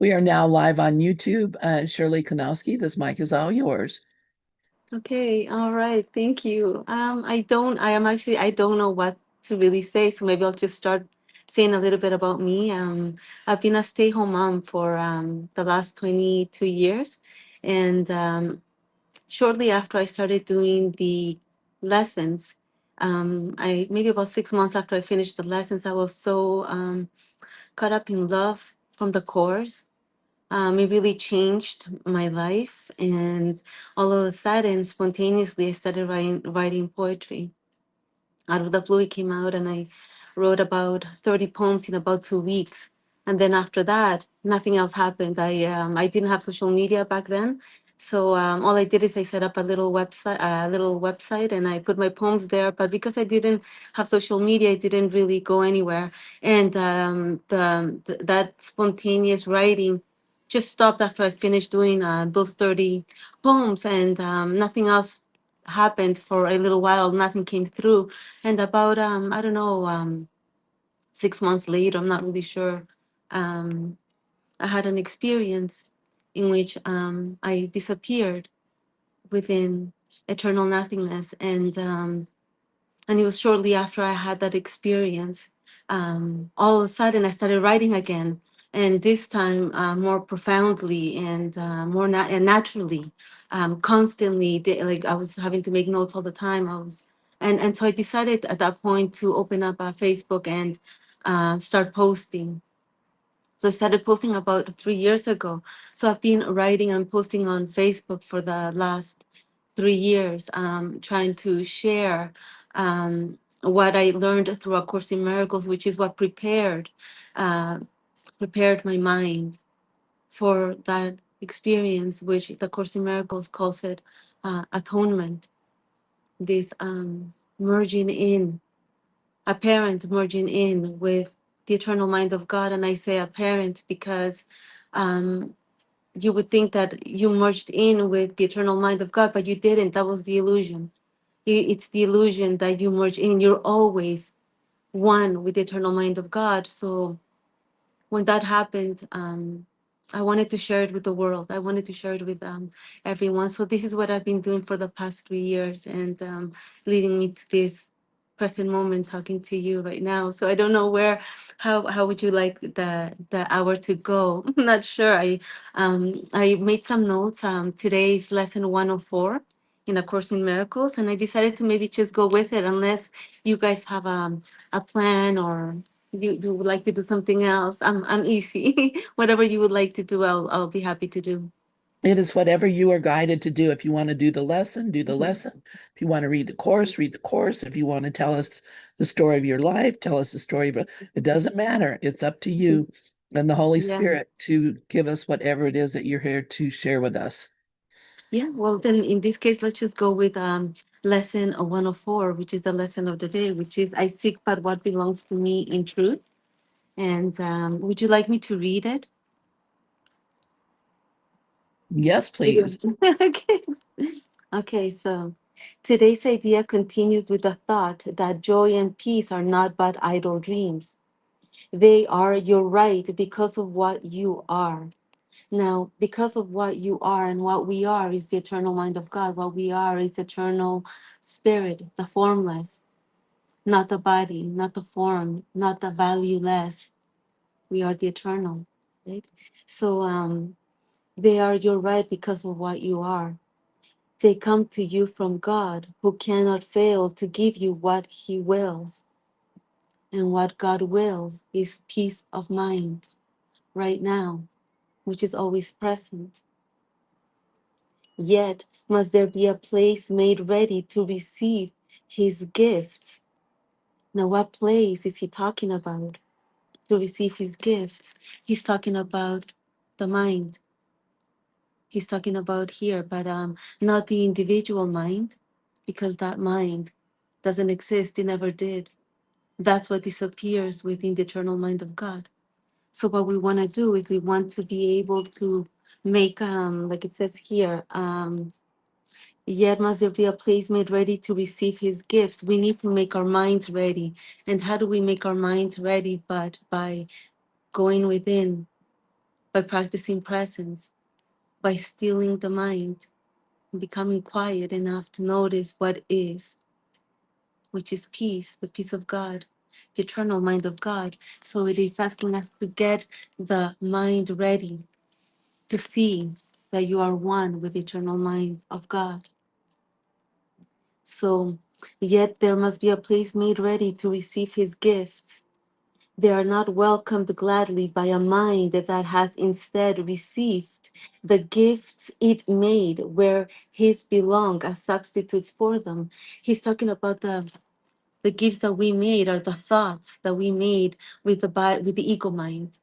We are now live on YouTube. Shirley Klonowski, this mic is all yours. Okay, all right, thank you. I don't know what to really say, so maybe I'll just start saying a little bit about me. I've been a stay-home mom for the last 22 years, and shortly after I started doing the lessons, I maybe about 6 months after I finished the lessons, I was so caught up in love from the course. It really changed my life, and all of a sudden, spontaneously, I started writing poetry. Out of the blue, it came out, and I wrote about 30 poems in about 2 weeks. And then after that, nothing else happened. I didn't have social media back then, so all I did is I set up a little website, and I put my poems there. But because I didn't have social media, it didn't really go anywhere. And that spontaneous writing just stopped after I finished doing those 30 poems, and nothing else happened for a little while. Nothing came through, and about I don't know, 6 months later, I'm not really sure. Um, I had an experience in which I disappeared within eternal nothingness, and it was shortly after I had that experience. All of a sudden, I started writing again, and this time more profoundly and and naturally, constantly. Like I was having to make notes all the time. And so I decided at that point to open up Facebook and start posting. So I started posting about 3 years ago. So I've been writing and posting on Facebook for the last 3 years, trying to share what I learned through A Course in Miracles, which is what uh, prepared my mind for that experience, which the Course in Miracles calls it atonement. This merging in, apparent merging in with the eternal mind of God. And I say apparent because um, you would think that you merged in with the eternal mind of God, but you didn't. That was the illusion. It's the illusion that you merge in. You're always one with the eternal mind of God. So when that happened, I wanted to share it with the world. I wanted to share it with everyone. So this is what I've been doing for the past 3 years, and leading me to this present moment, talking to you right now. So I don't know where, how would you like the hour to go? I'm not sure. I made some notes. Today's lesson 104 in A Course in Miracles, and I decided to maybe just go with it, unless you guys have a plan, or you would like to do something else. I'm easy. Whatever you would like to do, I'll be happy to do. It is whatever you are guided to do. If you want to do the lesson, do the Mhm. lesson. If you want to read the course. If you want to tell us the story of your life, tell us the story of it doesn't matter. It's up to you and the Holy Yeah. Spirit to give us whatever it is that you're here to share with us. Yeah. Well, then in this case, let's just go with lesson 104, which is the lesson of the day, which is I seek but what belongs to me in truth. And would you like me to read it? Yes, Yeah. please. Okay. Okay, so today's idea continues with the thought that joy and peace are not but idle dreams. They are your right because of what you are. Now, because of what you are, and what we are is the eternal mind of God. What we are is eternal spirit, the formless, not the body, not the form, not the valueless. We are the eternal, right? So they are your right because of what you are. They come to you from God, who cannot fail to give you what He wills. And what God wills is peace of mind right now, which is always present. Yet must there be a place made ready to receive His gifts. Now, what place is He talking about to receive His gifts? He's talking about the mind. He's talking about here, but not the individual mind, because that mind doesn't exist. It never did. That's what disappears within the eternal mind of God. So what we want to do is we want to be able to make, like it says here, yet must there be a place made ready to receive His gifts. We need to make our minds ready. And how do we make our minds ready? But by going within, by practicing presence, by stilling the mind, and becoming quiet enough to notice what is, which is peace, the peace of God, the eternal mind of God. So it is asking us to get the mind ready to see that you are one with the eternal mind of God. So, yet there must be a place made ready to receive his gifts. They are not welcomed gladly by a mind that has instead received the gifts it made where his belong as substitutes for them. He's talking about the gifts that we made are the thoughts that we made with with the ego mind.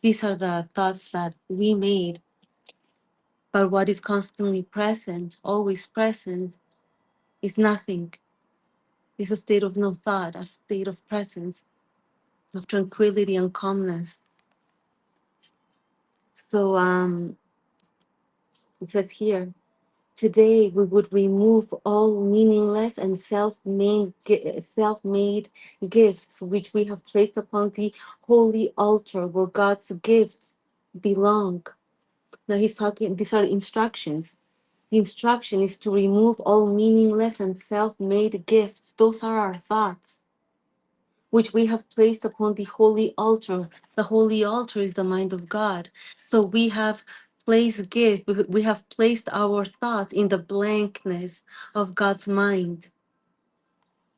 These are the thoughts that we made, but what is constantly present, always present, is nothing. It's a state of no thought, a state of presence, of tranquility and calmness. So it says here, today we would remove all meaningless and self-made gifts which we have placed upon the holy altar where God's gifts belong. Now he's talking, these are instructions. The instruction is to remove all meaningless and self-made gifts. Those are our thoughts, which we have placed upon the holy altar. The holy altar is the mind of God. So we have placed gift, we have placed our thoughts in the blankness of God's mind.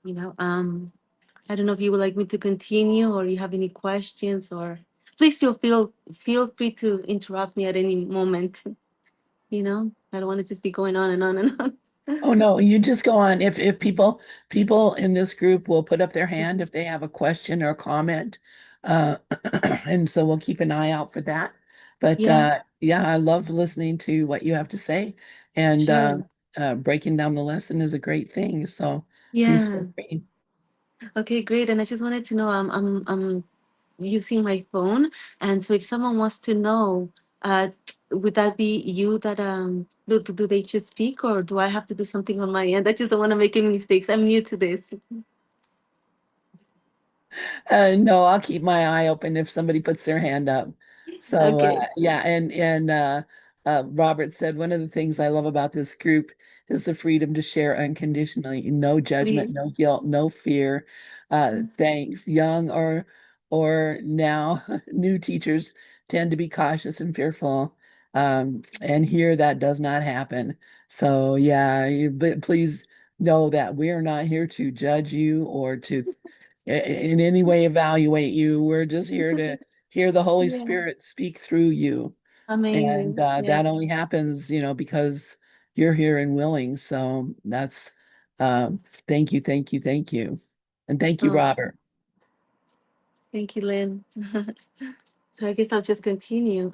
You know, I don't know if you would like me to continue or you have any questions, or please feel free to interrupt me at any moment. You know, I don't want to just be going on and on and on. Oh no, you just go on. If people in this group will put up their hand Mhm. if they have a question or comment. Uh, and so we'll keep an eye out for that. But Yeah, yeah, I love listening to what you have to say, and sure. breaking down the lesson is a great thing. So please Yeah. feel free. Okay, great. And I just wanted to know, I'm using my phone, and so if someone wants to know, would that be you that do they just speak, or do I have to do something on my end? I just don't want to make any mistakes. I'm new to this. No, I'll keep my eye open if somebody puts their hand up. So Okay, yeah, and Robert said one of the things I love about this group is the freedom to share unconditionally, no judgment, please. no guilt, no fear. Thanks. Young or now new teachers tend to be cautious and fearful. And here that does not happen. So yeah, but please know that we are not here to judge you or to in any way evaluate you. We're just here to hear the Holy Yeah, Spirit speak through you. And amazing. Yeah. that only happens, because you're here and willing. So that's thank you, thank you, thank you. And thank you, Oh, Robert. thank you, Lynn. So I guess I'll just continue.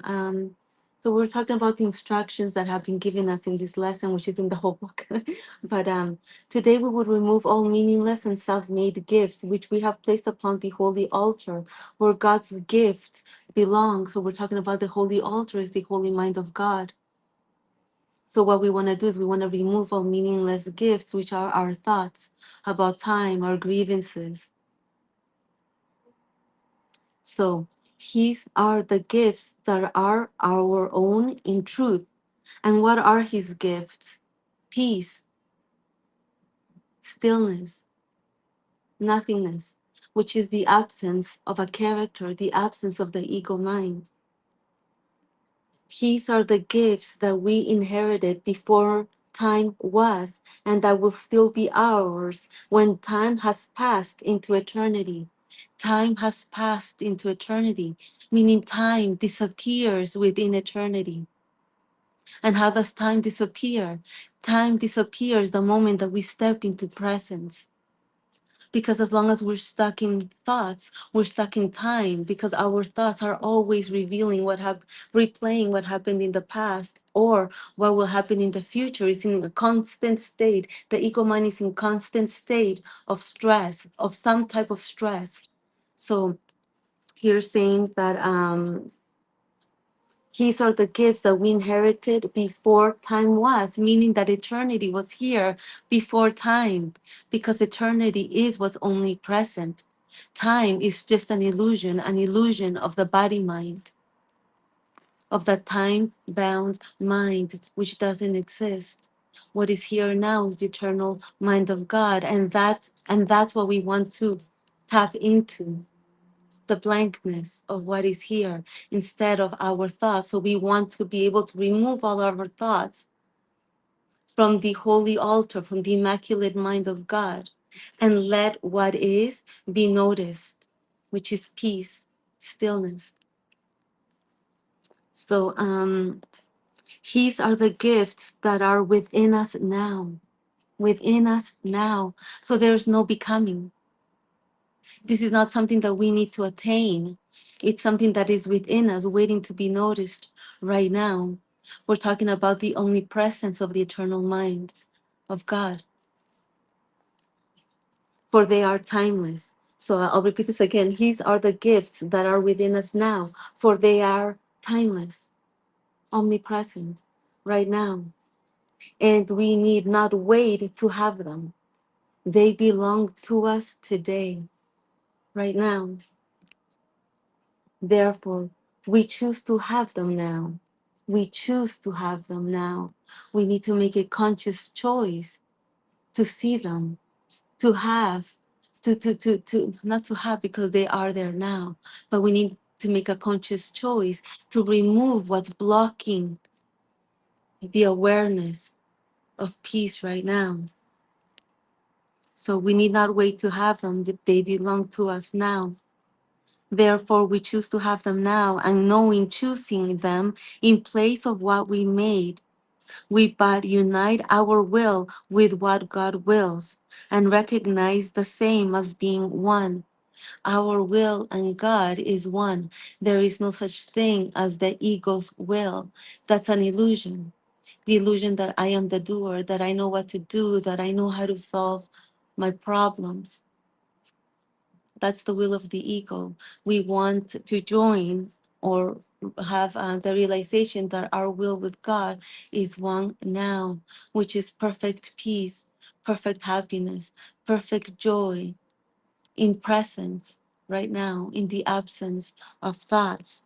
So we're talking about the instructions that have been given us in this lesson, which is in the whole book. But today we would remove all meaningless and self-made gifts which we have placed upon the holy altar, where God's gift belongs. So we're talking about the holy altar is the holy mind of God. So what we want to do is we want to remove all meaningless gifts, which are our thoughts about time, our grievances. So his are the gifts that are our own in truth. And what are his gifts? Peace, stillness, nothingness, which is the absence of a character, the absence of the ego mind. His are the gifts that we inherited before time was, and that will still be ours when time has passed into eternity. Time has passed into eternity, meaning time disappears within eternity. And how does time disappear? Time disappears the moment that we step into presence. Because as long as we're stuck in thoughts, we're stuck in time, because our thoughts are always revealing replaying what happened in the past or what will happen in the future. Is in a constant state. The ego mind is in constant state of stress, of some type of stress. So here's saying that these are the gifts that we inherited before time was, meaning that eternity was here before time, because eternity is what's only present. Time is just an illusion of the body mind. of the time bound mind which doesn't exist. What is here now is the eternal mind of God, and that's what we want to tap into, the blankness of what is here instead of our thoughts. So we want to be able to remove all of our thoughts from the holy altar, from the immaculate mind of God, and let what is be noticed, which is peace, stillness. So these are the gifts that are within us now, within us now. So there's no becoming. This is not something that we need to attain. It's something that is within us, waiting to be noticed right now. We're talking about the omnipresence of the eternal mind of God, for they are timeless. So I'll repeat this again. These are the gifts that are within us now, for they are timeless, omnipresent right now. And we need not wait to have them. They belong to us today, right now. Therefore, we choose to have them now. We choose to have them now. We need to make a conscious choice to see them, to have, not to have because they are there now, but we need to make a conscious choice to remove what's blocking the awareness of peace right now. So we need not wait to have them, they belong to us now. Therefore, we choose to have them now, and knowing choosing them in place of what we made, we but unite our will with what God wills and recognize the same as being one. Our will and God is one. There is no such thing as the ego's will. That's an illusion. The illusion that I am the doer, that I know what to do, that I know how to solve my problems. That's the will of the ego. We want to join or have the realization that our will with God is one now, which is perfect peace, perfect happiness, perfect joy in presence right now, in the absence of thoughts.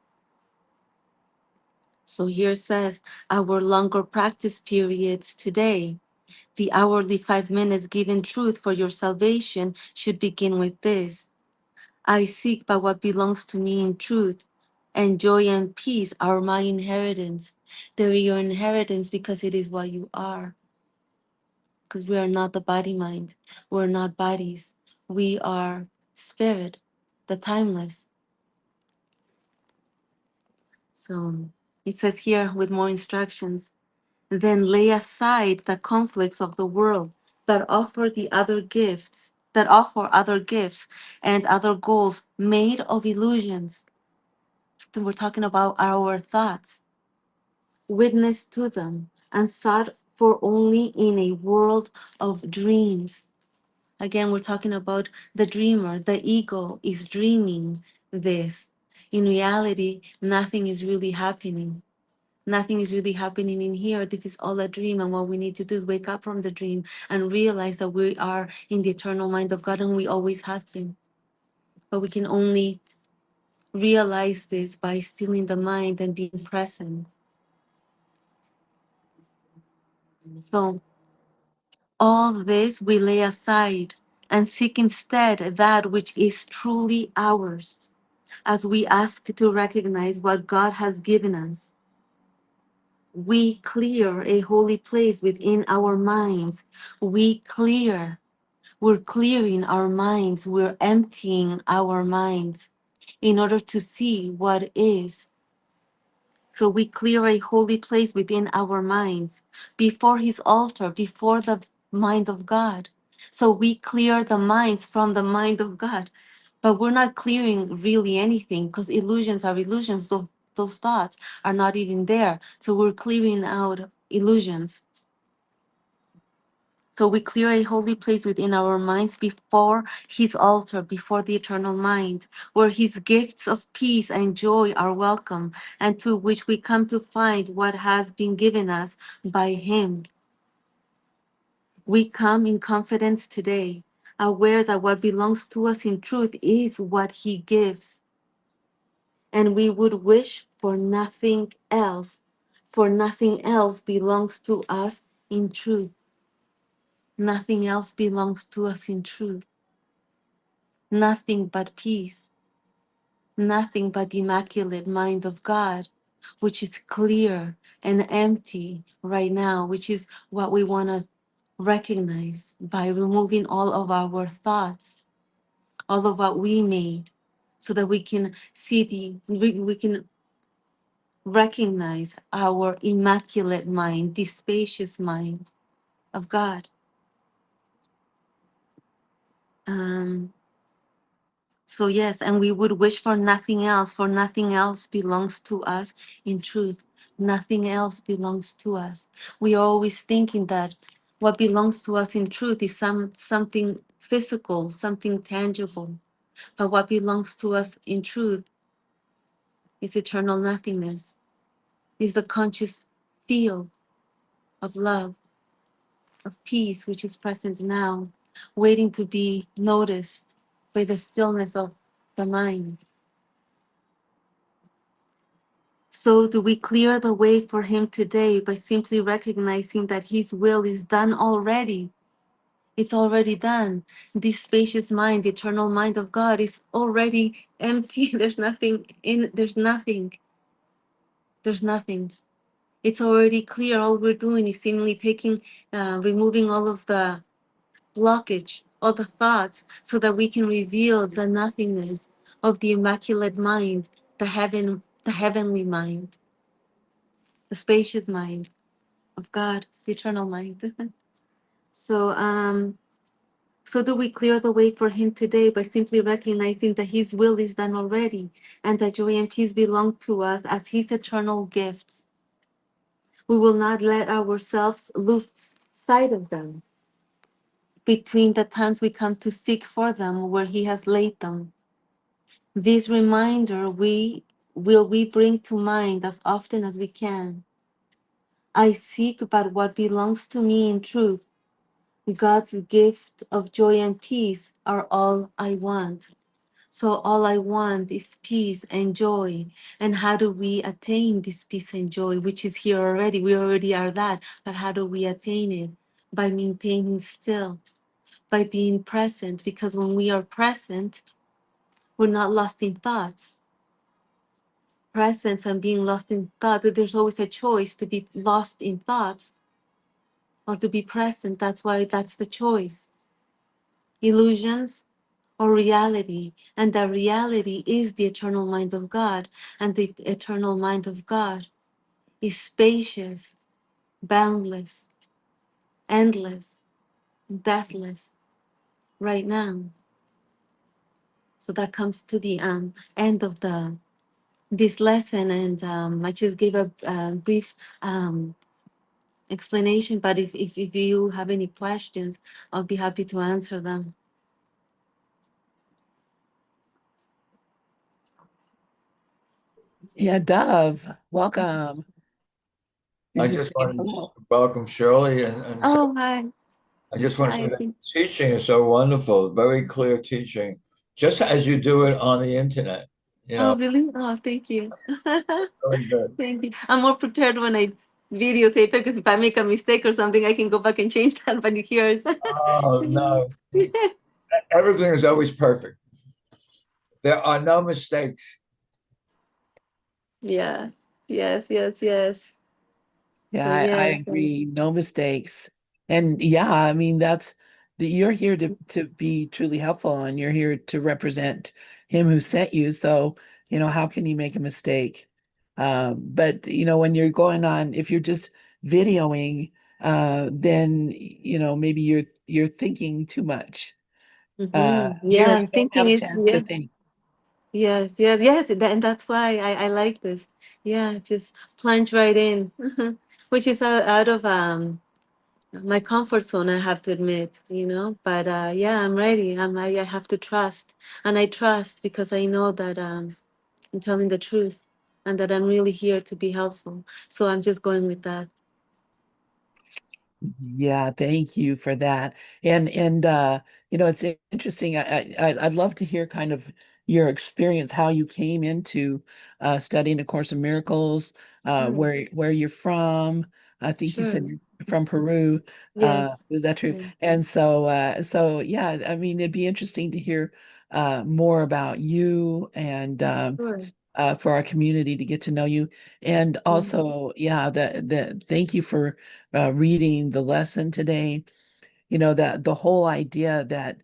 So here says our longer practice periods today. The hourly 5 minutes given truth for your salvation should begin with this. I seek but what belongs to me in truth, and joy and peace are my inheritance. They're your inheritance because it is what you are. Because we are not the body mind. We're not bodies. We are spirit, the timeless. So it says here with more instructions, then lay aside the conflicts of the world that offer other gifts and other goals made of illusions. We're talking about our thoughts, witness to them, and sought for only in a world of dreams. Again, we're talking about the dreamer. The ego is dreaming this. In reality, nothing is really happening. Nothing is really happening in here. This is all a dream. And what we need to do is wake up from the dream and realize that we are in the eternal mind of God and we always have been. But we can only realize this by stilling the mind and being present. So all this we lay aside and seek instead that which is truly ours, as we ask to recognize what God has given us. We clear a holy place within our minds. We're clearing our minds, we're emptying our minds in order to see what is. So we clear a holy place within our minds before his altar, before the mind of God. So we clear the minds from the mind of God. But we're not clearing really anything because illusions are illusions. Those thoughts are not even there. So we're clearing out illusions. So we clear a holy place within our minds before his altar, before the eternal mind, where his gifts of peace and joy are welcome, and to which we come to find what has been given us by him. We come in confidence today, aware that what belongs to us in truth is what he gives. And we would wish for nothing else, for nothing else belongs to us in truth. Nothing else belongs to us in truth. Nothing but peace, nothing but the immaculate mind of God, which is clear and empty right now, which is what we want to recognize by removing all of our thoughts, all of what we made, so that we can see we can recognize our immaculate mind, the spacious mind of God. Um, so yes, and we would wish for nothing else belongs to us in truth. Nothing else belongs to us. We are always thinking that what belongs to us in truth is something physical, something tangible. But what belongs to us in truth is eternal nothingness, is the conscious field of love, of peace, which is present now, waiting to be noticed by the stillness of the mind. So, do we clear the way for Him today by simply recognizing that His will is done already? It's already done. This spacious mind, the eternal mind of God, is already empty. There's nothing in, there's nothing. There's nothing. It's already clear. All we're doing is simply removing all of the blockage, all the thoughts, so that we can reveal the nothingness of the immaculate mind, the heavenly mind, the spacious mind of God, the eternal mind. so, so do we clear the way for Him today by simply recognizing that His will is done already, and that joy and peace belong to us as His eternal gifts. We will not let ourselves lose sight of them between the times we come to seek for them where He has laid them. This reminder we bring to mind as often as we can. I seek but what belongs to me in truth. God's gift of joy and peace are all I want. So all I want is peace and joy. And how do we attain this peace and joy, which is here already? We already are that. But how do we attain it? By maintaining still, by being present. Because when we are present, we're not lost in thoughts. Presence and being lost in thought, there's always a choice to be lost in thoughts or to be present. That's why that's the choice. Illusions or reality. And that reality is the eternal mind of God. And the eternal mind of God is spacious, boundless, endless, deathless right now. So that comes to the end of the this lesson, and I just gave a brief explanation. But if you have any questions, I'll be happy to answer them. Yeah, Dove, welcome. You're I just just saying wanted to hello. welcome Shirley and say, Oh, hi. I just want to say Hi. that teaching is so wonderful, very clear teaching, just as you do it on the internet. You Oh, know, really? Oh, thank you. really good. Thank you. I'm more prepared when I videotape it, because if I make a mistake or something, I can go back and change that. But here Oh no, it's everything is always perfect. There are no mistakes. yeah. Yes, yes, yes. Yeah, So I yes. agree. No mistakes. And yeah, I mean you're here to be truly helpful, and you're here to represent him who sent you. So, how can you make a mistake? But when you're going on, if you're just videoing, then maybe you're thinking too much. Yeah, You I'm don't have thinking a it's chance to yeah. think. Yes, yes, yes. And that's why I like this. Yeah, just plunge right in, which is out of my comfort zone, I have to admit. But yeah, I'm ready. I have to trust, and I trust because I know that I'm telling the truth, and that I'm really here to be helpful. So I'm just going with that. Yeah, thank you for that. And it's interesting. I'd love to hear kind of your experience, how you came into studying the Course in Miracles, Sure. where you're from. I think you Sure. said you're from Peru. Yes. Is that true? Yeah. And so yeah, I mean, it'd be interesting to hear more about you and Sure. for our community to get to know you. And Mm. also, yeah, the thank you for reading the lesson today. You know, that the whole idea that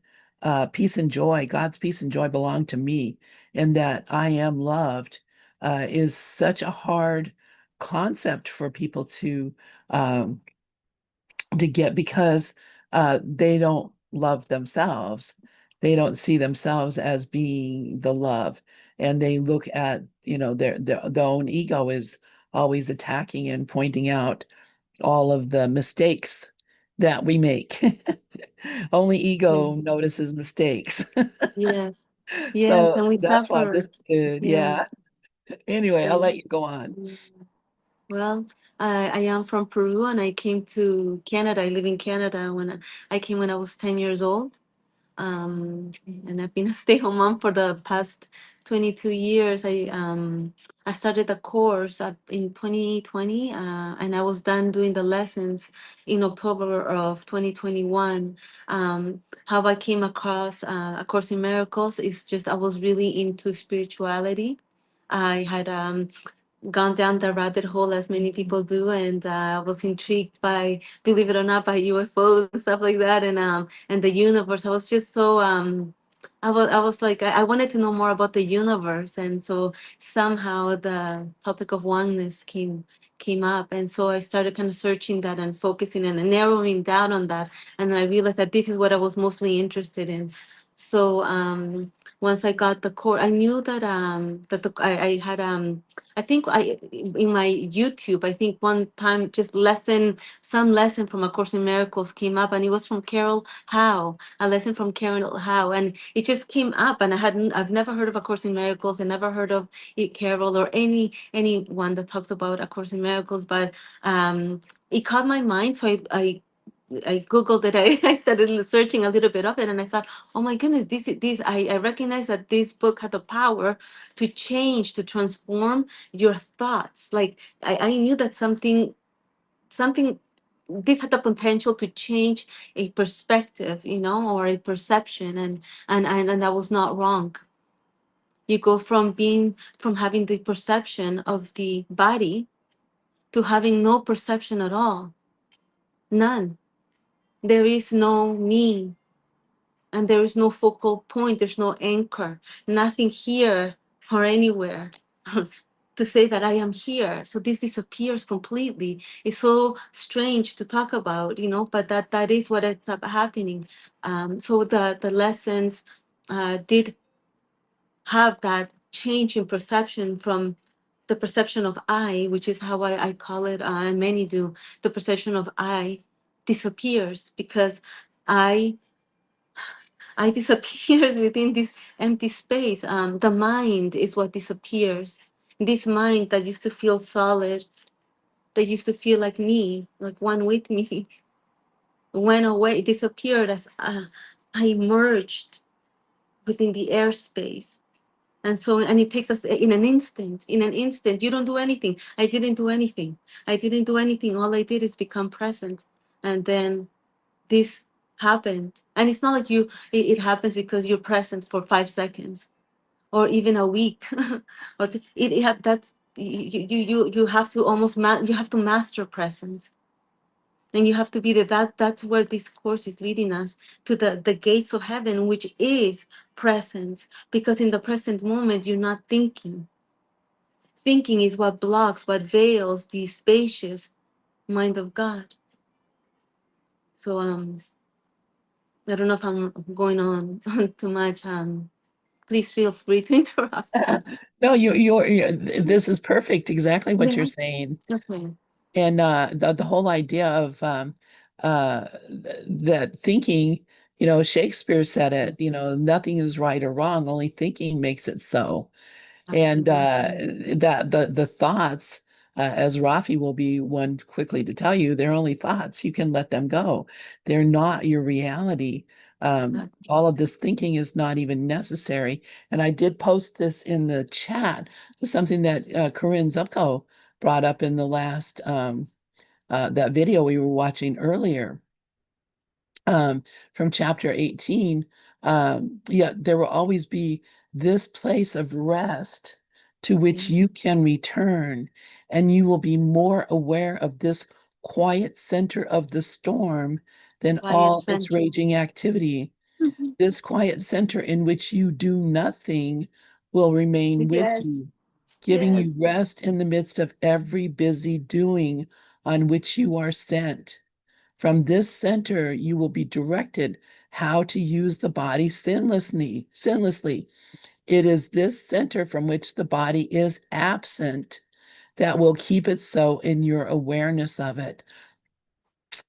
peace and joy, God's peace and joy belong to me, and that I am loved is such a hard concept for people um, to get because they don't love themselves. They don't see themselves as being the love, and they look at, you know, their own ego is always attacking and pointing out all of the mistakes that we make. Only Yeah. ego notices mistakes. Yes. Yes. So And we that's why this suffer. could, yeah. Yes. Anyway, I'll let And you go on. well, I am from Peru and I came to Canada. I live in Canada when I came when I was 10 years old. And I've been a stay-home mom for the past 22 years. I started the course in 2020, and I was done doing the lessons in October of 2021. How I came across A Course in Miracles is just I was really into spirituality. I had gone down the rabbit hole as many people do, and was intrigued by, believe it or not, by UFOs and stuff like that, and the universe. I was just so I was like I wanted to know more about the universe, and so somehow the topic of oneness came up, and so I started kind of searching that and focusing and narrowing down on that, and then I realized that this is what I was mostly interested in. So once I got the core, I knew that I had I think I in my YouTube, I think one time just some lesson from A Course in Miracles came up, and it was from Carol Howe, a lesson from Carol Howe, and it just came up, and I've never heard of A Course in Miracles, I never heard of it, Carol, or anyone that talks about A Course in Miracles, but it caught my mind, so I googled it. I started searching a little bit of it, and I thought, oh my goodness, this I recognize that this book had the power to change, to transform your thoughts. Like I knew that something this had the potential to change a perspective, or a perception, and that was not wrong. You go from having the perception of the body to having no perception at all, none. There is no me, and there is no focal point, there's no anchor, nothing here or anywhere to say that I am here. So this disappears completely. It's so strange to talk about, but that is what ends up happening. So the lessons did have that change in perception from the perception of I, which is how I call it, and many do. The perception of I disappears because I I disappears within this empty space. The mind is what disappears. This mind that used to feel solid, that used to feel like me, like one with me, went away, disappeared as I merged within the airspace. And it takes us in an instant. In an instant, you don't do anything. I didn't do anything. I didn't do anything. All I did is become present. And then this happened, and it's not like it happens because you're present for 5 seconds or even a week that's you have to you have to master presence, and you have to be that's where this course is leading us to the gates of heaven, which is presence, because in the present moment you're not thinking. Thinking is what blocks, what veils the spacious mind of God. So I don't know if I'm going on too much. Please feel free to interrupt me. No, this is perfect, exactly what you're Yeah. saying. Okay. And the whole idea of that thinking, you know, Shakespeare said it, you know, nothing is right or wrong, only thinking makes it so. And Absolutely. that the thoughts, as Rafi will be one quickly to tell you, they're only thoughts. You can let them go. They're not your reality. Exactly. All of this thinking is not even necessary. And I did post this in the chat, something that Corinne Zupko brought up in the last that video we were watching earlier from chapter 18. Yeah, there will always be this place of rest to which Yeah. you can return, and you will be more aware of this quiet center of the storm than Quiet all its center. raging activity. Mhm. This quiet center in which you do nothing will remain with Yes. you, giving you Yes. rest in the midst of every busy doing on which you are sent. From this center, you will be directed how to use the body sinlessly. It is this center from which the body is absent that will keep it so in your awareness of it.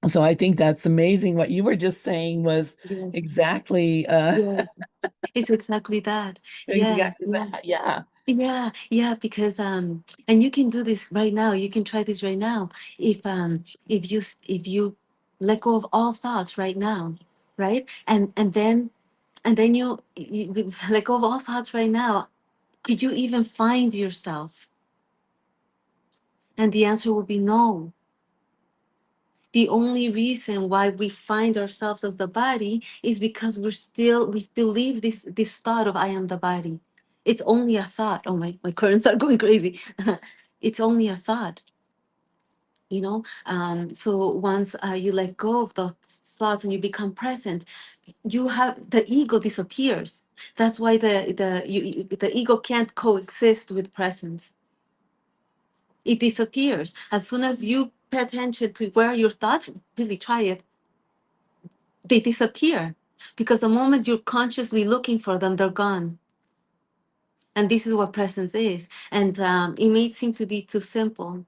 So I think that's amazing. What you were just saying was Yes. exactly Yes. It's exactly that. Yes. exactly Yeah. that. Yeah. Yeah, yeah, because and you can do this right now. You can try this right now. If you let go of all thoughts right now, right? And then you let go of all thoughts right now. Could you even find yourself? And the answer would be no. The only reason why we find ourselves as the body is because we believe this thought of I am the body. It's only a thought. Oh, my currents are going crazy. It's only a thought, so once you let go of the thoughts and you become present, you have the ego disappears. That's why the ego can't coexist with presence. It disappears as soon as you pay attention to where your thoughts, really try it, they disappear, because the moment you're consciously looking for them, they're gone. And this is what presence is. And it may seem to be too simple,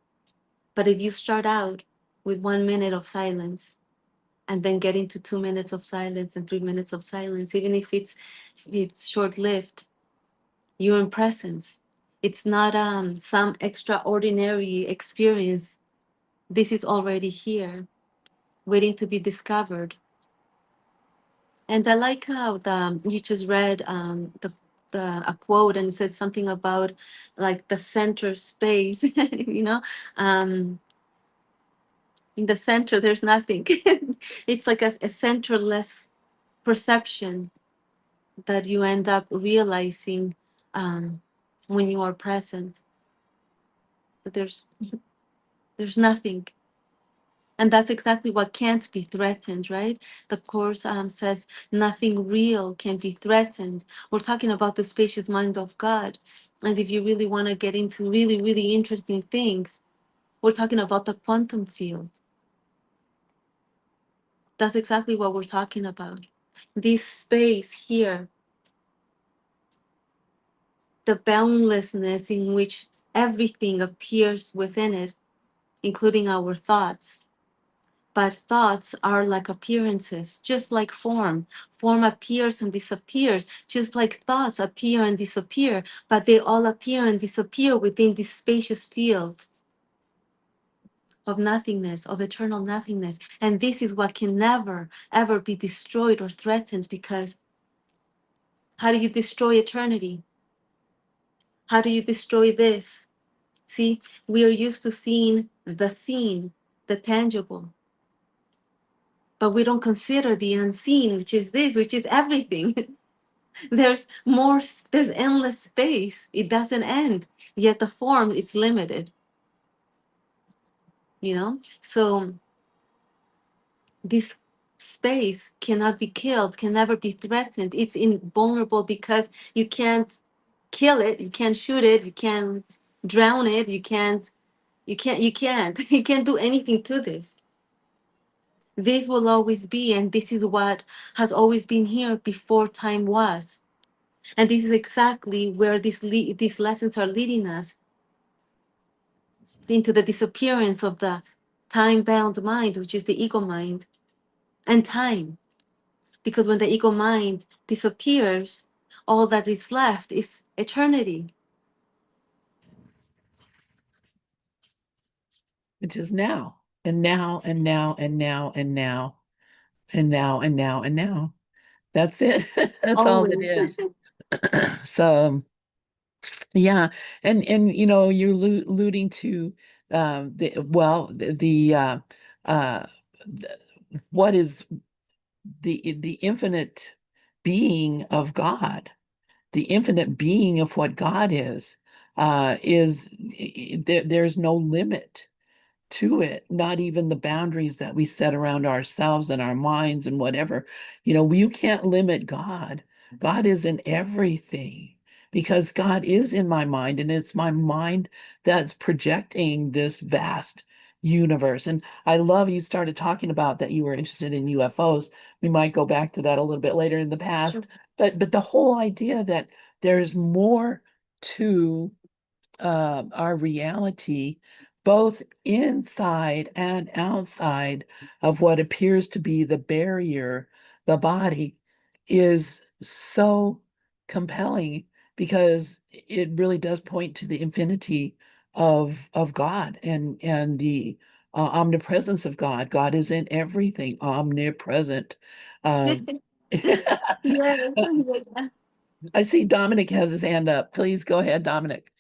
but if you start out with 1 minute of silence and then get into 2 minutes of silence and 3 minutes of silence, even if it's short-lived, you're in presence. It's not some extraordinary experience. This is already here, waiting to be discovered. And I like how you just read a quote, and it said something about like the center space. Um, in the center, there's nothing. It's like a centerless perception that you end up realizing um, when you are present. That there's nothing. And that's exactly what can't be threatened, right? The Course says nothing real can be threatened. We're talking about the spacious mind of God. And if you really want to get into really, really interesting things, we're talking about the quantum field. That's exactly what we're talking about. This space here, the boundlessness in which everything appears within it, including our thoughts. But thoughts are like appearances, just like form. Form appears and disappears, just like thoughts appear and disappear, but they all appear and disappear within this spacious field of nothingness, of eternal nothingness. And this is what can never, ever be destroyed or threatened, because how do you destroy eternity? How do you destroy this? See, we are used to seeing the seen, the tangible, but we don't consider the unseen, which is this, which is everything. There's more, there's endless space. It doesn't end. Yet the form is limited, So this space cannot be killed, can never be threatened. It's invulnerable because you can't kill it, you can't shoot it, you can't drown it, you can't do anything to this. This will always be, and this is what has always been here before time was. And this is exactly where these lessons are leading us, into the disappearance of the time-bound mind, which is the ego mind, and time. Because when the ego mind disappears, all that is left is eternity. Which is now and now and now and now and now and now and now and now. That's it. That's all it Always. is. So yeah, and you know, you're alluding to uh the, what is the infinite being of God, the infinite being of what God is there's no limit to it, not even the boundaries that we set around ourselves and our minds and whatever. You know, you can't limit God. God is in everything because God is in my mind, and it's my mind that's projecting this vast universe. And I love you started talking about that you were interested in UFOs. We might go back to that a little bit later in the Sure. past, but the whole idea that there's more to our reality, both inside and outside of what appears to be the barrier, the body, is so compelling because it really does point to the infinity of God and the omnipresence of God. God is in everything, omnipresent. Um, Yes. I see Dominic has his hand up. Please go ahead, Dominic.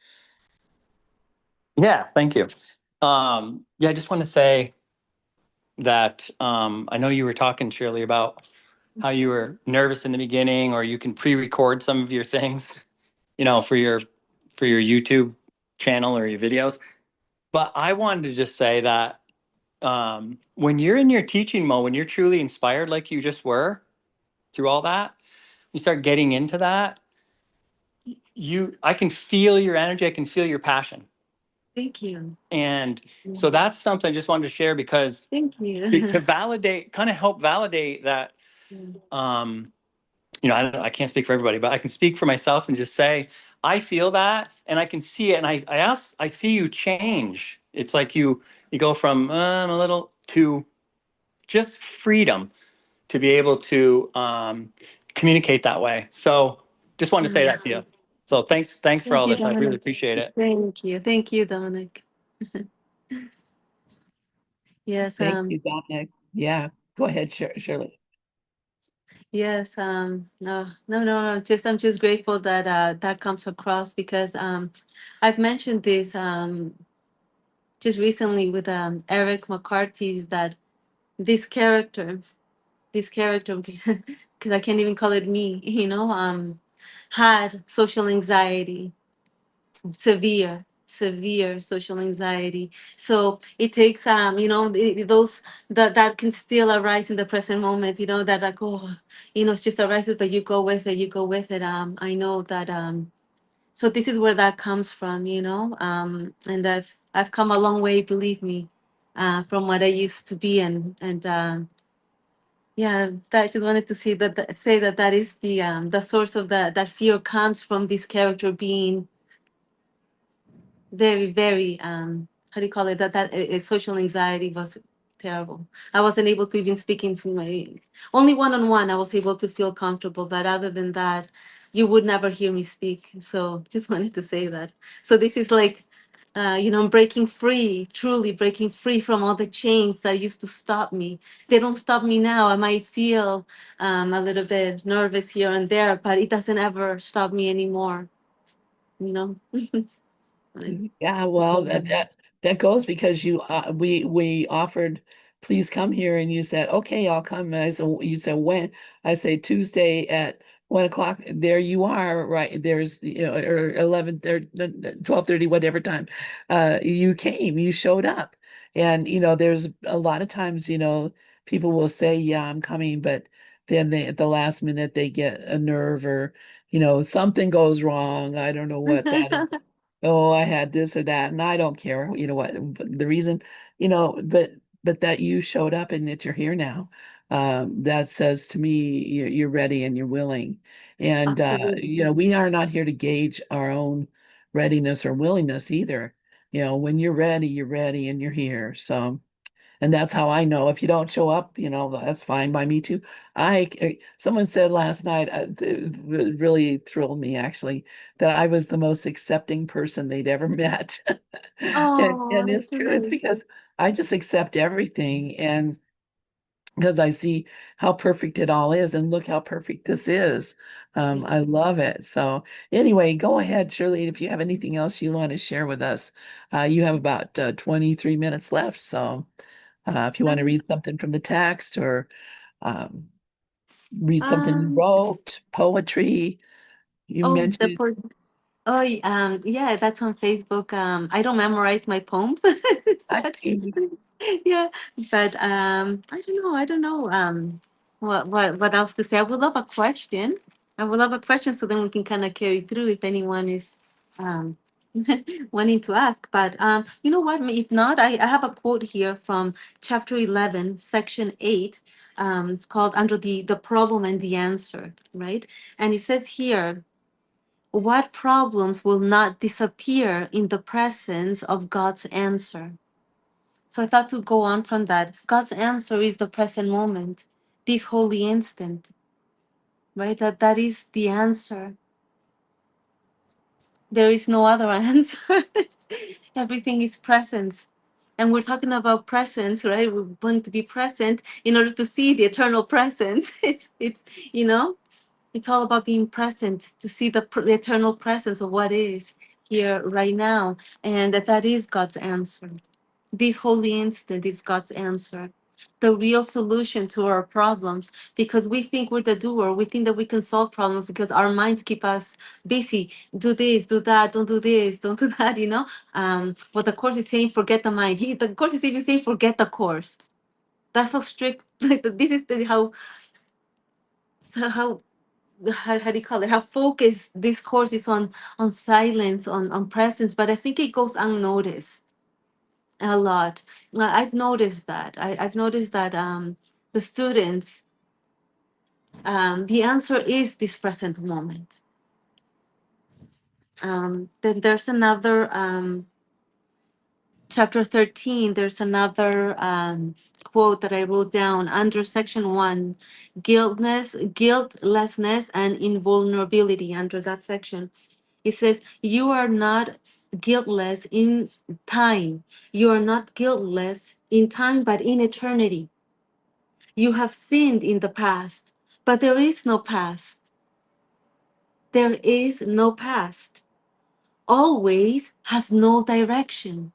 Yeah, thank you. Yeah, I just want to say that I know you were talking, Shirley, about how you were nervous in the beginning, or you can pre-record some of your things, you know, for your YouTube channel or your videos. But I wanted to just say that when you're in your teaching mode, when you're truly inspired, like you just were through all that, you start getting into that. I can feel your energy. I can feel your passion. Thank you. And so that's something I just wanted to share because Thank you. to validate, kind of help validate that, you know, I can't speak for everybody, but I can speak for myself and just say, I feel that and I can see it. And I see you change. It's like you go from a little to just freedom to be able to communicate that way. So just wanted to say that to you. So thanks for Thank all you, this. I really Dominic. appreciate it. Thank you. Thank you, Dominic. Yes, Thank you, Dominic. Yeah, go ahead, Shirley. yes, no. Just I'm just grateful that that comes across because I've mentioned this just recently with Eric McCarthy's that this character, this character, because I can't even call it me, had social anxiety, severe social anxiety. So it takes those that can still arise in the present moment, that like, oh, it just arises, but you go with it. I know that so this is where that comes from, and I've come a long way, believe me, from what I used to be. And yeah, I just wanted to say that that is the source of that fear comes from this character being very, very how do you call it, that social anxiety was terrible. I wasn't able to even speak into my only one-on-one. I was able to feel comfortable, but other than that, you would never hear me speak. So just wanted to say that. So this is like I'm breaking free, truly breaking free from all the chains that used to stop me. They don't stop me now. I might feel a little bit nervous here and there, but it doesn't ever stop me anymore, you know. I Yeah, just well, want that to. that, that goes because we offered, please come here, and you said, okay, I'll come. And I said, you said when? I say Tuesday at 1 o'clock. There you are, right? There's or 11 or 12:30, whatever time. You came, you showed up, and there's a lot of times people will say, yeah, I'm coming, but then they at the last minute they get a nerve or something goes wrong. I don't know what that is. Oh, I had this or that, and I don't care. You know what? The reason, but that you showed up and that you're here now, that says to me you're ready and you're willing. And Absolutely. we are not here to gauge our own readiness or willingness either. When you're ready and you're here. So. And that's how I know if you don't show up, that's fine by me too. Someone said last night, it really thrilled me actually, that I was the most accepting person they'd ever met. And Oh, it's that's so true. It's nice. because I just accept everything. And because I see how perfect it all is, and look how perfect this is. I love it. So anyway, go ahead, Shirley, if you have anything else you want to share with us. You have about 23 minutes left. So if you want to Um, read something from the text or um, read something you um, wrote, poetry, you oh, mentioned. oh, yeah, that's on Facebook. I don't memorize my poems. I But see. yeah, but I don't know. What else to say? I would love a question. I would love a question, so then we can kind of carry through if anyone is um wanting to ask. But you know what? If not, I have a quote here from chapter 11, section 8. It's called under the problem and the answer, right? And it says here, what problems will not disappear in the presence of God's answer? So I thought to go on from that. God's answer is the present moment, this holy instant, right? That is the answer. There is no other answer. Everything is presence. And we're talking about presence, right? We want to be present in order to see the eternal presence. It's you know, it's all about being present to see the eternal presence of what is here right now, and that is God's answer. This holy instant is God's answer, the real solution to our problems. Because we think we're the doer, we think that we can solve problems because our minds keep us busy. Do this, do that, don't do this, don't do that. What the course is saying, forget the mind. The course is even saying, forget the course. That's how strict. Like this is how so how do you call it, how focused this course is on silence, on presence. But I think it goes unnoticed a lot. I've noticed that. I've noticed that the students, the answer is this present moment. Then there's another chapter 13. There's another quote that I wrote down under section 1, guiltlessness and invulnerability. Under that section, it says, you are not guiltless in time. You are not guiltless in time, but in eternity. You have sinned in the past, but there is no past. There is no past. Always has no direction.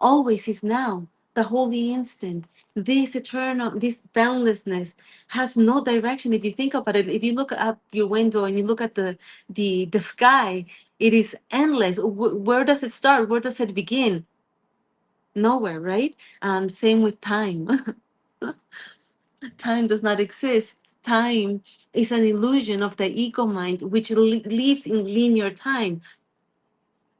Always is now, the holy instant. This eternal, this boundlessness has no direction. If you think about it, if you look up your window and you look at the sky, it is endless. Where does it start? Where does it begin? Nowhere, right? Same with time. Time does not exist. Time is an illusion of the ego mind, which lives in linear time.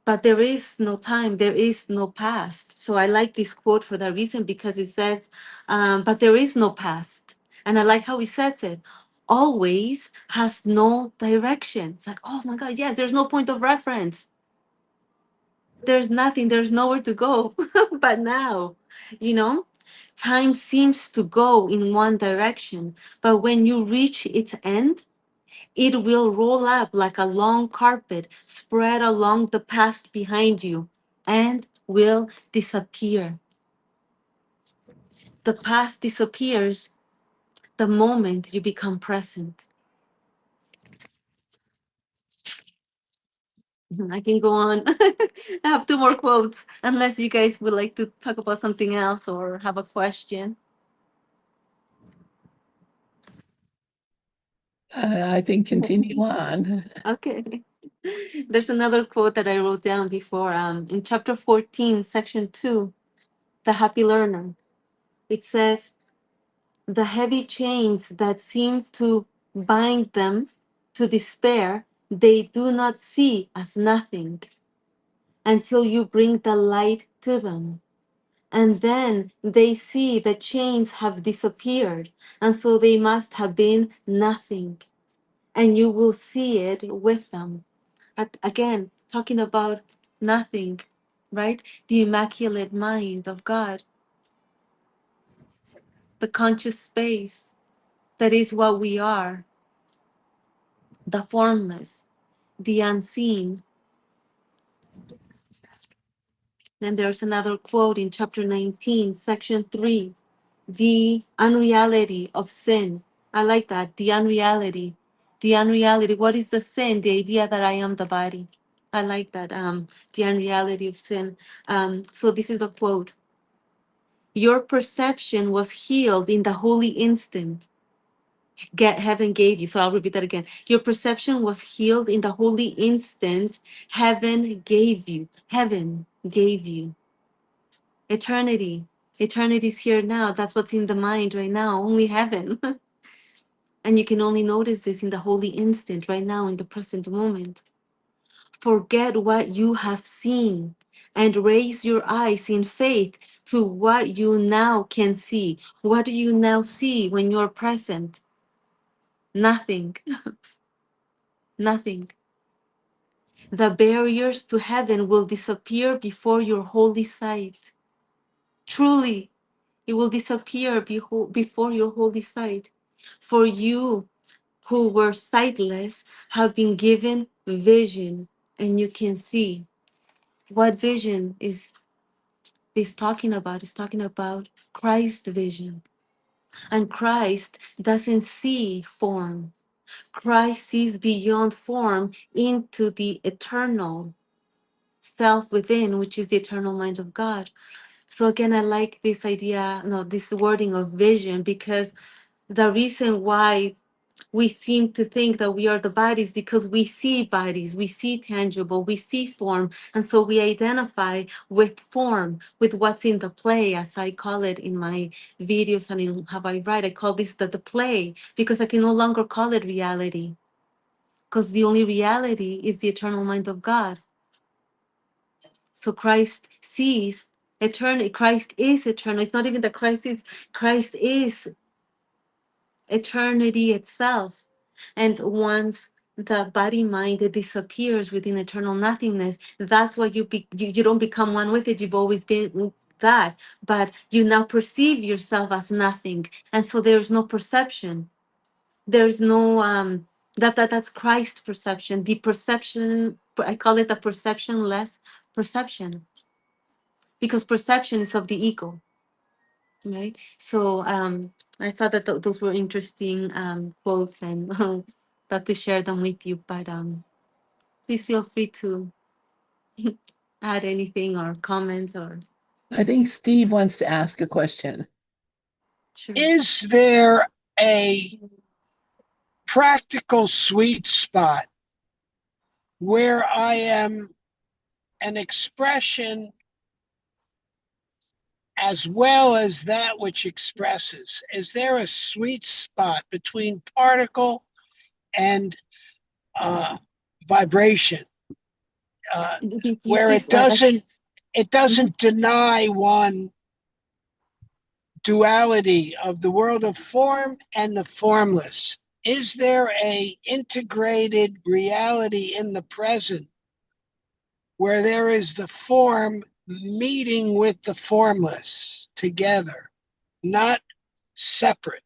But there is no time, there is no past. So I like this quote for that reason, because it says, but there is no past. And I like how he says it. Always has no direction. It's like, oh my God, yes, there's no point of reference. There's nothing, there's nowhere to go. But now, you know, time seems to go in one direction. But when you reach its end, it will roll up like a long carpet spread along the past behind you and will disappear. The past disappears the moment you become present. I can go on. I have two more quotes, unless you guys would like to talk about something else or have a question. I think continue on. Okay. There's another quote that I wrote down before. In chapter 14, section 2, The Happy Learner. It says, the heavy chains that seem to bind them to despair, they do not see as nothing until you bring the light to them. And then they see the chains have disappeared, and so they must have been nothing. And you will see it with them. Again, talking about nothing, right? The immaculate mind of God, the conscious space that is what we are, the formless, the unseen. And there's another quote in chapter 19, section 3. the unreality of sin. I like that. The unreality. The unreality. What is the sin? The idea that I am the body. I like that. The unreality of sin. So this is a quote. Your perception was healed in the holy instant heaven gave you. So I'll repeat that again. Your perception was healed in the holy instant heaven gave you. Heaven gave you. Eternity. Eternity is here now. That's what's in the mind right now. Only heaven. And you can only notice this in the holy instant right now in the present moment. Forget what you have seen and raise your eyes in faith to what you now can see. What do you now see when you're present? Nothing. Nothing. The barriers to heaven will disappear before your holy sight. Truly, it will disappear before your holy sight. For you who were sightless have been given vision, and you can see. What vision is this talking about? It's talking about Christ's vision. And Christ doesn't see form. Christ sees beyond form into the eternal self within, which is the eternal mind of God. So again, I like this idea, no, this wording of vision, because the reason why we seem to think that we are the bodies because we see tangible, we see form, and so we identify with form, with what's in the play, as I call it in my videos and in how I write. I call this the play because I can no longer call it reality, because the only reality is the eternal mind of God. So Christ sees eternity. Christ is eternal. It's not even that Christ is eternity itself. And once the body mind disappears within eternal nothingness, that's why you don't become one with it. You've always been that, but you now perceive yourself as nothing. And so there's no perception. There's no that's Christ perception. The perception, I call it a perceptionless perception, because perception is of the ego, right? So I thought that those were interesting quotes, and thought to share them with you. But please feel free to add anything or comments or I think Steve wants to ask a question. sure. Is there a practical sweet spot where I am an expression as well as that which expresses? Is there a sweet spot between particle and vibration, where Yes, it mhm. doesn't deny one duality of the world of form and the formless? Is there a integrated reality in the present where there is the form meeting with the formless together, not separate?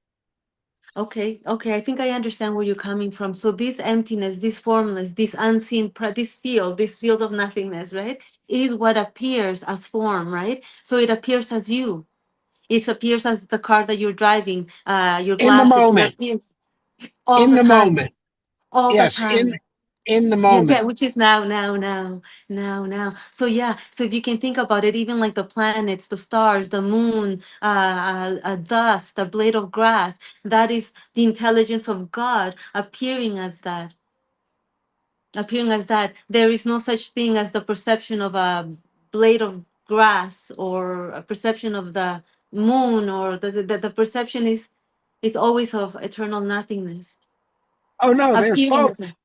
Okay, I think I understand where you're coming from. So this emptiness, this formless, this unseen, this field of nothingness, right, is what appears as form, right? So it appears as you. It appears as the car that you're driving, your In the glasses. It moment, appears all in the the time, moment. all the Yes, time. in the Yeah, yeah, moment. which is now. So yeah, so if you can think about it, even like the planets, the stars, the moon, dust, a blade of grass, that is the intelligence of God appearing as that. Appearing as that. There is no such thing as the perception of a blade of grass or a perception of the moon, or the perception is always of eternal nothingness. Oh no, they're Appearing both. as that.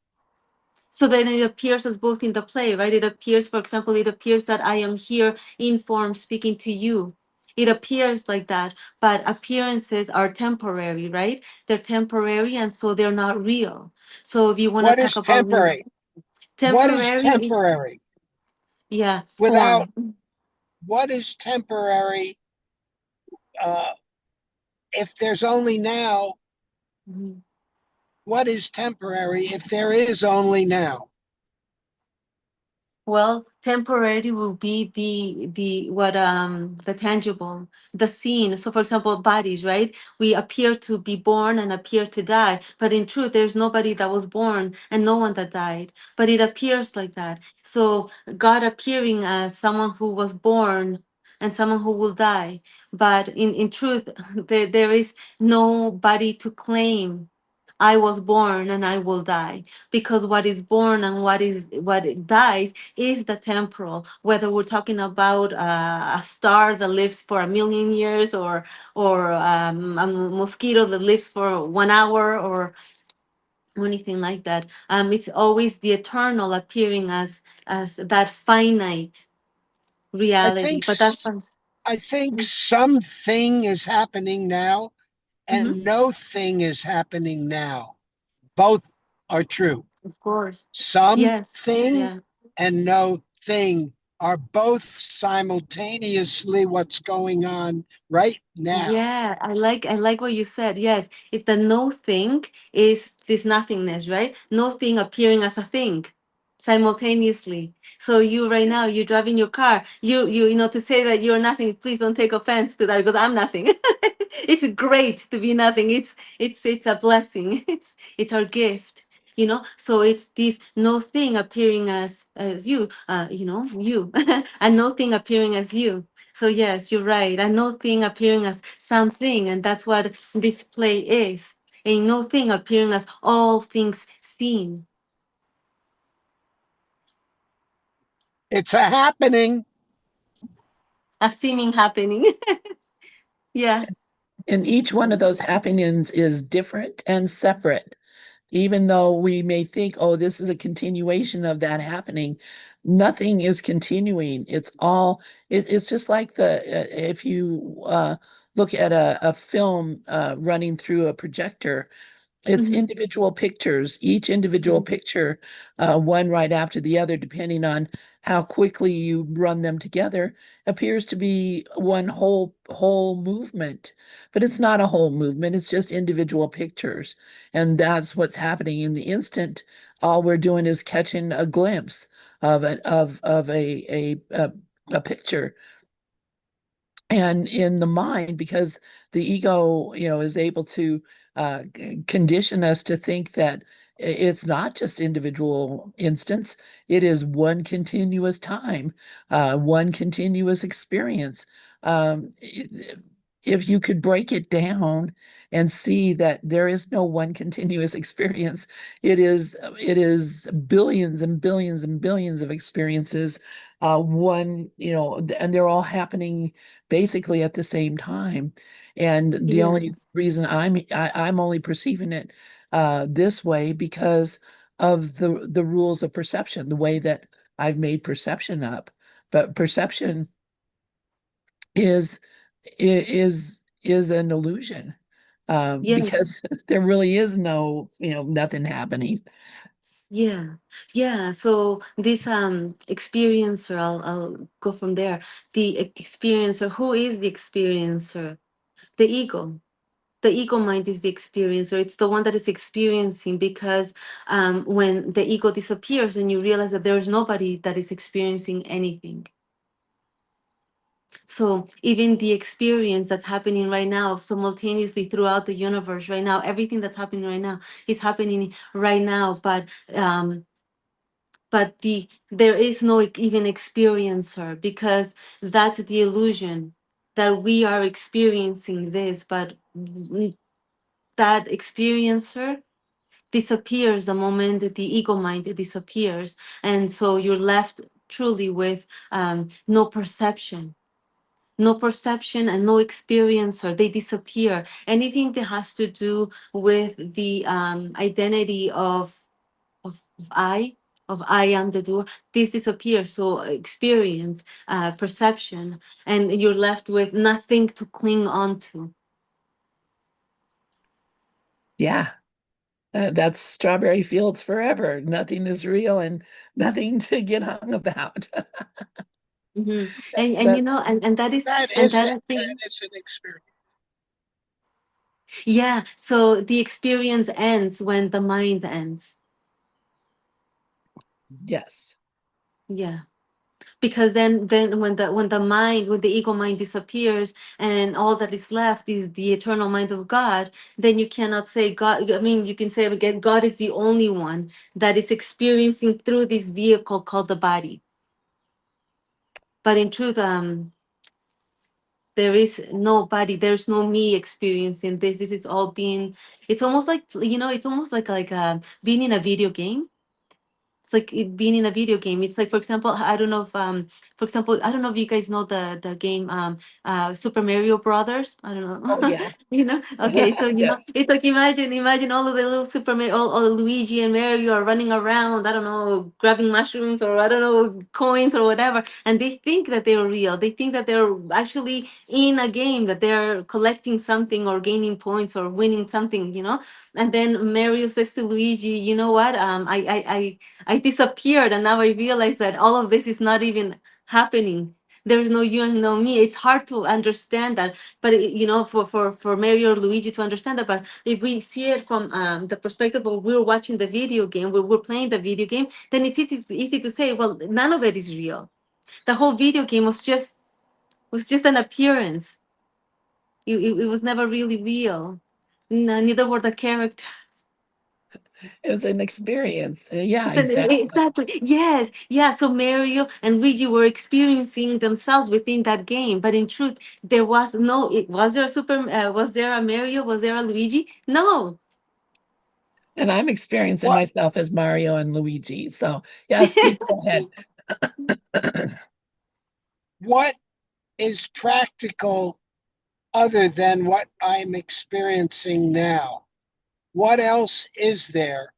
So then it appears as both in the play, right? It appears, for example, it appears that I am here in form speaking to you. It appears like that, but appearances are temporary, right? They're temporary, and so they're not real. So if you want to What talk is about temporary? What is temporary is, temporary? yeah, Without form. what is temporary? Uh, if there's only now, Mhm. what is temporary if there is only now? Well, temporary will be the tangible, the seen. So for example, bodies, right? We appear to be born and appear to die, but in truth, there's nobody that was born and no one that died. But it appears like that. So God appearing as someone who was born and someone who will die. But in truth, there is nobody to claim I was born and I will die, because what is born and what it dies is the temporal. Whether we're talking about a star that lives for 1,000,000 years, or a mosquito that lives for 1 hour, or anything like that, it's always the eternal appearing as that finite I reality. think But that's I think something is happening now Mhm. and no thing is happening now. Both are true. Of course. Yes. Something Yeah. and no thing are both simultaneously what's going on right now. Yeah, I like what you said. Yes, the no thing is this nothingness, right? No thing appearing as a thing simultaneously. So you right now, you're driving your car. You to say that you're nothing, please don't take offense to that, because I'm nothing. It's great to be nothing. It's a blessing. It's our gift. So it's this no thing appearing as you, you, and no thing appearing as you. So yes, you're right. A no thing appearing as something, and that's what this play is. A no thing appearing as all things seen. It's a happening. A seeming happening. Yeah. And each one of those happenings is different and separate. Even though we may think, oh, this is a continuation of that happening, nothing is continuing. It's just like if you look at a film running through a projector, it's Mhm. individual pictures, each individual Mhm. picture, one right after the other, depending on how quickly you run them together, appears to be one whole movement. But it's not a whole movement, it's just individual pictures. And that's what's happening in the instant. All we're doing is catching a glimpse of a picture. And in the mind, because the ego, is able to condition us to think that it's not just individual instance, it is one continuous time, one continuous experience. If you could break it down and see that there is no one continuous experience, it is billions and billions and billions of experiences, one, and they're all happening basically at the same time. And the Yeah. only reason I'm only perceiving it this way because of the rules of perception, the way that I've made perception up. But perception is is an illusion, Yes. because there really is no, nothing happening. Yeah. Yeah. So this experiencer, I'll go from there. The experiencer, who is the experiencer? The ego. The ego mind is the experiencer. It's the one that is experiencing, because when the ego disappears and you realize that there's nobody that is experiencing anything. So even the experience that's happening right now, simultaneously throughout the universe right now, everything that's happening right now is happening right now. But there is no even experiencer, because that's the illusion that we are experiencing this. But that experiencer disappears the moment that the ego mind disappears, and so you're left truly with no perception. No perception and no experiencer, they disappear. Anything that has to do with the identity of I am the doer, this disappears. So experience, perception, and you're left with nothing to cling on to. Yeah. That's strawberry fields forever. Nothing is real and nothing to get hung about. And That and that is, That and is that it. I That think, is an experience. yeah. So the experience ends when the mind ends. yes. Yeah. Because then when the ego mind disappears and all that is left is the eternal mind of God, then you cannot say God. I mean, you can say again, God is the only one that is experiencing through this vehicle called the body. But in truth, there is nobody, there's no me experiencing this. This is all being, it's almost like, it's almost like being in a video game. It's like being in a video game. It's like, for example, I don't know if for example, I don't know if you guys know the game Super Mario Brothers. I don't Oh know. yeah. Okay, so Yes. it's like, imagine all of the little Super Mario, all Luigi and Mario are running around, I don't know, grabbing mushrooms, or I don't know, coins or whatever, and they think that they're real. They think that they're actually in a game, that they're collecting something or gaining points or winning something. And then Mario says to Luigi, you know what? I disappeared, and now I realize that all of this is not even happening. There's no you and no me. It's hard to understand that, but for Mario or Luigi to understand that. But if we see it from the perspective of we're watching the video game, we're playing the video game, then it's easy to say, well, none of it is real. The whole video game was just an appearance. It was never really real. Neither were the characters. It was an experience. Yeah, exactly. Exactly. Yes. Yeah. So Mario and Luigi were experiencing themselves within that game, but in truth, there was no. Was there a Was there a Mario? Was there a Luigi? No. And I'm experiencing What myself as Mario and Luigi. So yeah, Steve, go ahead. what is practical other than what I'm experiencing now? What else is there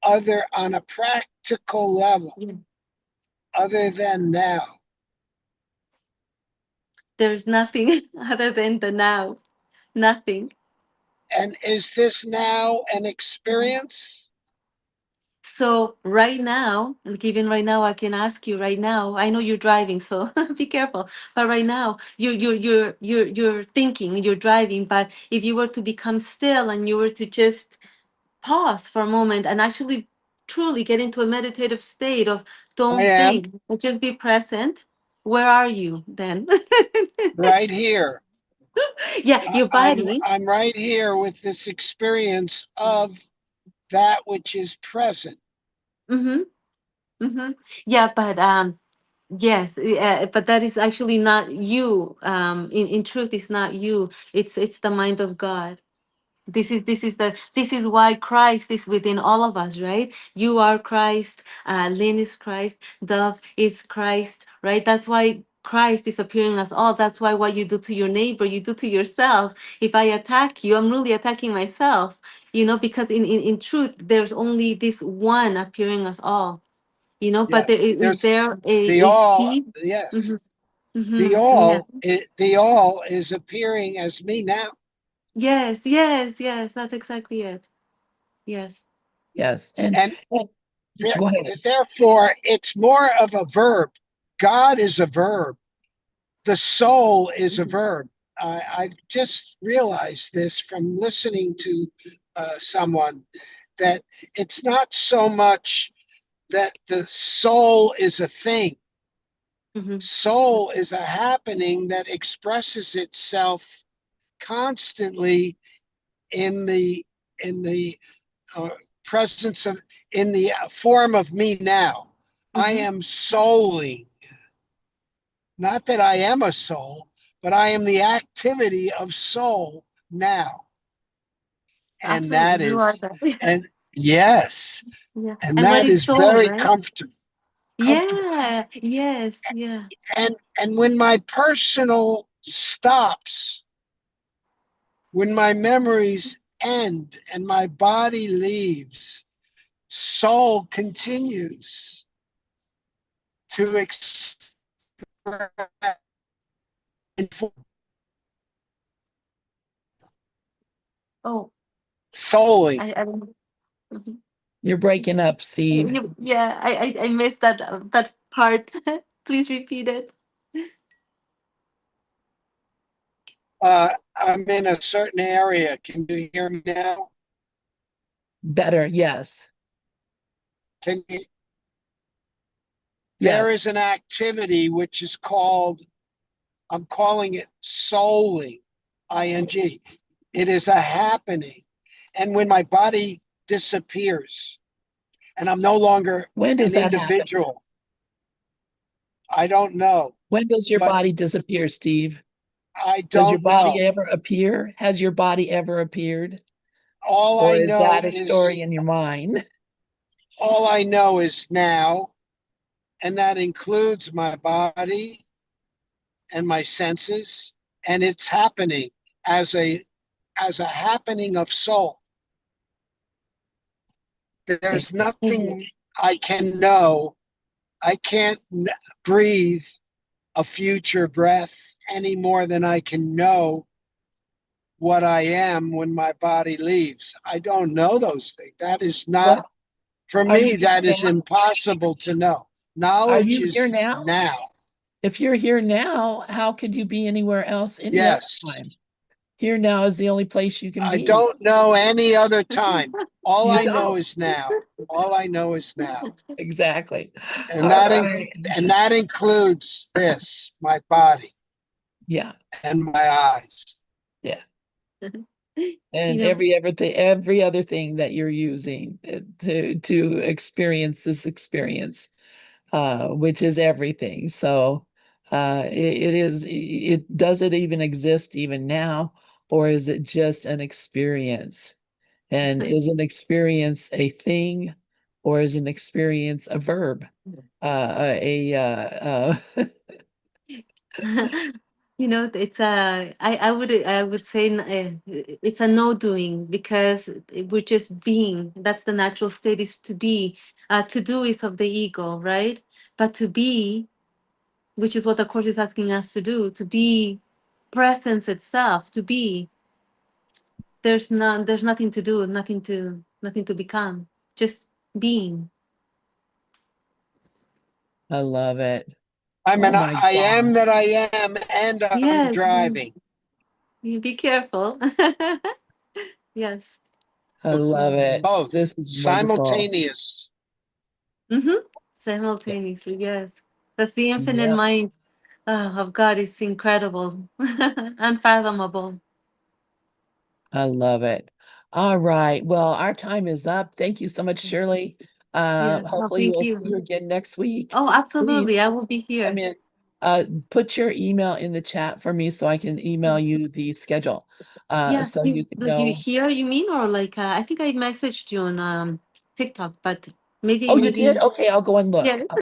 other on a practical level Yeah. other than now? There's nothing other than the now. Nothing. And is this now an experience? So right now, like even right now, I can ask you right now. I know you're driving, so be careful. But right now, you're thinking, you're driving. But if you were to become still and you were to just pause for a moment and actually truly get into a meditative state of I don't am think, but just be present, where are you then? right here. Yeah, your body. I'm right here with this experience of that which is present. Mm-hmm. Mm-hmm. Yeah, but yes, but that is actually not you. In truth, it's not you. It's the mind of God. This is why Christ is within all of us, right? You are Christ, Lynn is Christ, Dove is Christ, right? That's why Christ is appearing as all. That's why what you do to your neighbor, you do to yourself. If I attack you, I'm really attacking myself, because in truth, there's only this one appearing as all, but Yes, is there's there the a all. he? Yes, Mm-hmm, the mm-hmm, yeah. all. The all is appearing as me now. Yes, yes, yes, that's exactly it. Yes. Yes. And, And and there, go ahead. therefore, it's more of a verb. God is a verb. The soul is a verb. I've just realized this from listening to someone that it's not so much that the soul is a thing. Mm-hmm. Soul is a happening that expresses itself constantly in the uh, presence of in the form of me now. I Mm-hmm. am souling. Not that I am a soul, but I am the activity of soul now. And Absolutely, that you are is, that. and yes, Yeah. and And what that is is soul, very right? comfortable. Yeah. Yes. Yeah. And when my personal stops, when my memories end and my body leaves, soul continues to express Oh, souling. I don't. Mhm. You're breaking up, Steve. Yeah. I missed that part. Please repeat it. I'm in a certain area. Can you hear me now? Better, yes. Can you? there Yes. is an activity which is called, I'm calling it souling, ing. It is a happening. And when my body disappears and I'm no longer When does an that happen? individual, I don't know, When does your but body disappear, Steve? I Does your don't body know. ever appear? Has your body ever appeared? All Or I is know that a is story in your mind? all I know is now, and that includes my body and my senses, and it's happening as a happening of soul. There's nothing I can know. I can't breathe a future breath any more than I can know what I am when my body leaves. I don't know those things. That is not, Well, for are you me, here that is now? impossible to know. Are Knowledge you here is now? now. If you're here now, how could you be anywhere else any other Yes. time? Here now is the only place you can I be. don't know any other time. All You I know don't. is now. All I know is now. Exactly. And All right. that includes this, my body Yeah. and my eyes. Yeah. You And know, every other thing that you're using to experience this experience, which is everything. So it does it even exist even now, or is it just an experience? And is an experience a thing, or is an experience a verb? it's a, I would say it's a no doing, because we're just being. That's the natural state, is to be. To do is of the ego, right? But to be, which is what the course is asking us to be presence itself, to be. There's nothing to do, nothing to become, just being. I love it. I Oh mean, my I am God. that I am, and I'm Yes, driving. you be careful. Yes. I love it. Both This is wonderful. simultaneous. Mm-hmm. Yeah. Simultaneously, yes. That's the infinite Yep. mind of God. Is incredible, unfathomable. I love it. All right. Well, our time is up. Thank you so much, Yes. Shirley. Yes. No, Hopefully thank we'll see you you. again next week. Oh, Please absolutely. I will be come here. in. Put your email in the chat for me so I can email you the schedule. Yeah. So you can Like you know. here, you mean, or like I think I messaged you on TikTok, but maybe Oh, you did? maybe Okay, I'll go and yeah. look.